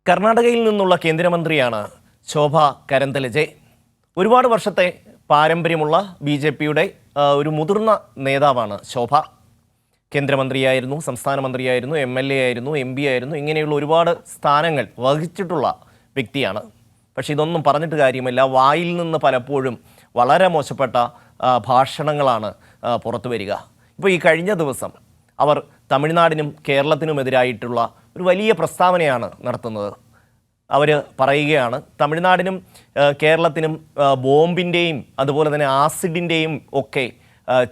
കർണാടകയിൽ നിന്നുള്ള കേന്ദ്രമന്ത്രിയാണ് ശോഭ കരന്തലജെ. ഒരുപാട് വർഷത്തെ പാരമ്പര്യമുള്ള ബി.ജെ.പിയുടെ ഒരു മുതിർന്ന നേതാവാണ് ശോഭ. കേന്ദ്രമന്ത്രിയായിരുന്നു, സംസ്ഥാന മന്ത്രിയായിരുന്നു, എം.എൽ.എ. ആയിരുന്നു, എം.പി. ആയിരുന്നു. ഇങ്ങനെയുള്ള ഒരുപാട് സ്ഥാനങ്ങൾ വഹിച്ചിട്ടുള്ള വ്യക്തിയാണ്. പക്ഷേ ഇതൊന്നും പറഞ്ഞിട്ട് കാര്യമില്ല. വായിൽ നിന്ന് പലപ്പോഴും വളരെ മോശപ്പെട്ട ഭാഷണങ്ങളാണ് പുറത്തു വരിക. ഇപ്പോൾ ഈ കഴിഞ്ഞ ദിവസം അവർ തമിഴ്നാടിനും കേരളത്തിനുമെതിരായിട്ടുള്ള ഒരു വലിയ പ്രസ്താവനയാണ് നടത്തുന്നത്. അവർ പറയുകയാണ്, തമിഴ്നാടിനും കേരളത്തിനും ബോംബിൻ്റെയും അതുപോലെ തന്നെ ആസിഡിൻ്റെയും ഒക്കെ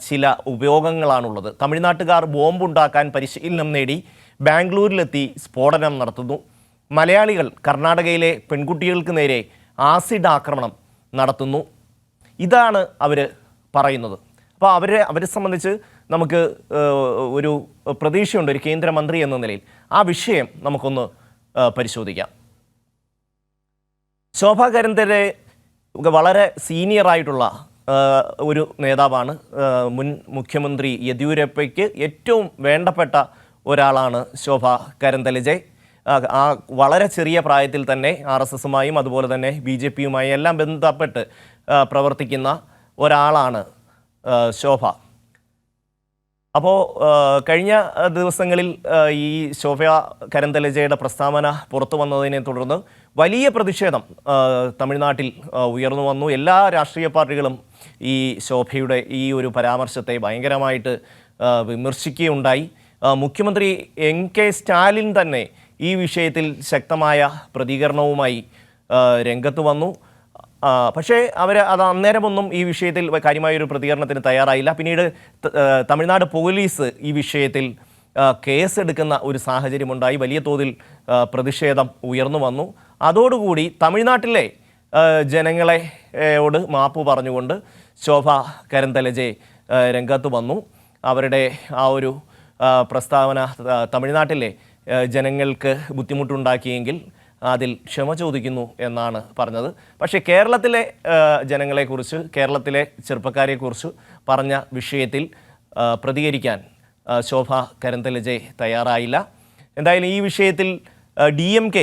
ചില ഉപയോഗങ്ങളാണുള്ളത്. തമിഴ്നാട്ടുകാർ ബോംബുണ്ടാക്കാൻ പരിശീലനം നേടി ബാംഗ്ലൂരിലെത്തി സ്ഫോടനം നടത്തുന്നു. മലയാളികൾ കർണാടകയിലെ പെൺകുട്ടികൾക്ക് നേരെ ആസിഡ് ആക്രമണം നടത്തുന്നു. ഇതാണ് അവർ പറയുന്നത്. അപ്പോൾ അവരെ സംബന്ധിച്ച് നമുക്ക് ഒരു പ്രതീക്ഷയുണ്ട്, ഒരു കേന്ദ്രമന്ത്രി എന്ന നിലയിൽ. ആ വിഷയം നമുക്കൊന്ന് പരിശോധിക്കാം. ശോഭ കരന്തലെ വളരെ സീനിയറായിട്ടുള്ള ഒരു നേതാവാണ്. മുൻ മുഖ്യമന്ത്രി യെദ്യൂരപ്പയ്ക്ക് ഏറ്റവും വേണ്ടപ്പെട്ട ഒരാളാണ് ശോഭ കരന്തലജെ. വളരെ ചെറിയ പ്രായത്തിൽ തന്നെ RSSുമായും അതുപോലെ തന്നെ BJPയുമായി എല്ലാം ബന്ധപ്പെട്ട് പ്രവർത്തിക്കുന്ന ഒരാളാണ് ശോഭ. അപ്പോൾ കഴിഞ്ഞ ദിവസങ്ങളിൽ ഈ ശോഭ കരന്തലജയുടെ പ്രസ്താവന പുറത്തു വന്നതിനെ തുടർന്ന് വലിയ പ്രതിഷേധം തമിഴ്നാട്ടിൽ ഉയർന്നു വന്നു. എല്ലാ രാഷ്ട്രീയ പാർട്ടികളും ഈ ശോഭയുടെ ഈ ഒരു പരാമർശത്തെ ഭയങ്കരമായിട്ട് വിമർശിക്കുകയുണ്ടായി. മുഖ്യമന്ത്രി M.K. സ്റ്റാലിൻ തന്നെ ഈ വിഷയത്തിൽ ശക്തമായ പ്രതികരണവുമായി രംഗത്ത് വന്നു. പക്ഷേ അത് അന്നേരമൊന്നും ഈ വിഷയത്തിൽ കാര്യമായൊരു പ്രതികരണത്തിന് തയ്യാറായില്ല. പിന്നീട് തമിഴ്നാട് പോലീസ് ഈ വിഷയത്തിൽ കേസെടുക്കുന്ന ഒരു സാഹചര്യമുണ്ടായി. വലിയ തോതിൽ പ്രതിഷേധം ഉയർന്നു വന്നു. അതോടുകൂടി തമിഴ്നാട്ടിലെ ജനങ്ങളോട് മാപ്പ് പറഞ്ഞുകൊണ്ട് ശോഭ കരന്തലജെ രംഗത്ത് വന്നു. അവരുടെ ആ ഒരു പ്രസ്താവന തമിഴ്നാട്ടിലെ ജനങ്ങൾക്ക് ബുദ്ധിമുട്ടുണ്ടാക്കിയെങ്കിൽ അതിൽ ക്ഷമ ചോദിക്കുന്നു എന്നാണ് പറഞ്ഞത്. പക്ഷേ കേരളത്തിലെ ജനങ്ങളെക്കുറിച്ച്, കേരളത്തിലെ ചെറുപ്പക്കാരെക്കുറിച്ച് പറഞ്ഞ വിഷയത്തിൽ പ്രതികരിക്കാൻ ശോഭ കരന്തലജെ തയ്യാറായില്ല. എന്തായാലും ഈ വിഷയത്തിൽ DMK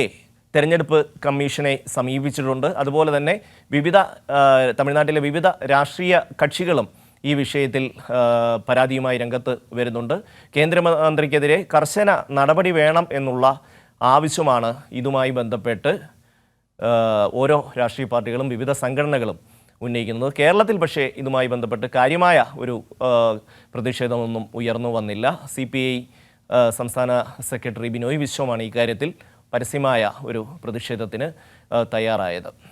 തെരഞ്ഞെടുപ്പ് കമ്മീഷനെ സമീപിച്ചിട്ടുണ്ട്. അതുപോലെ തന്നെ തമിഴ്നാട്ടിലെ വിവിധ രാഷ്ട്രീയ കക്ഷികളും ഈ വിഷയത്തിൽ പരാതിയുമായി രംഗത്ത് വരുന്നുണ്ട്. കേന്ദ്രമന്ത്രിക്കെതിരെ കർശന നടപടി വേണം എന്നുള്ള ആവശ്യമാണ് ഇതുമായി ബന്ധപ്പെട്ട് ഓരോ രാഷ്ട്രീയ പാർട്ടികളും വിവിധ സംഘടനകളും ഉന്നയിക്കുന്നത്. കേരളത്തിൽ പക്ഷേ ഇതുമായി ബന്ധപ്പെട്ട് കാര്യമായ ഒരു പ്രതിഷേധമൊന്നും ഉയർന്നു വന്നില്ല. CPI സംസ്ഥാന സെക്രട്ടറി ബിനോയ് വിശ്വമാണ് ഇക്കാര്യത്തിൽ പരസ്യമായ ഒരു പ്രതിഷേധത്തിന് തയ്യാറായത്.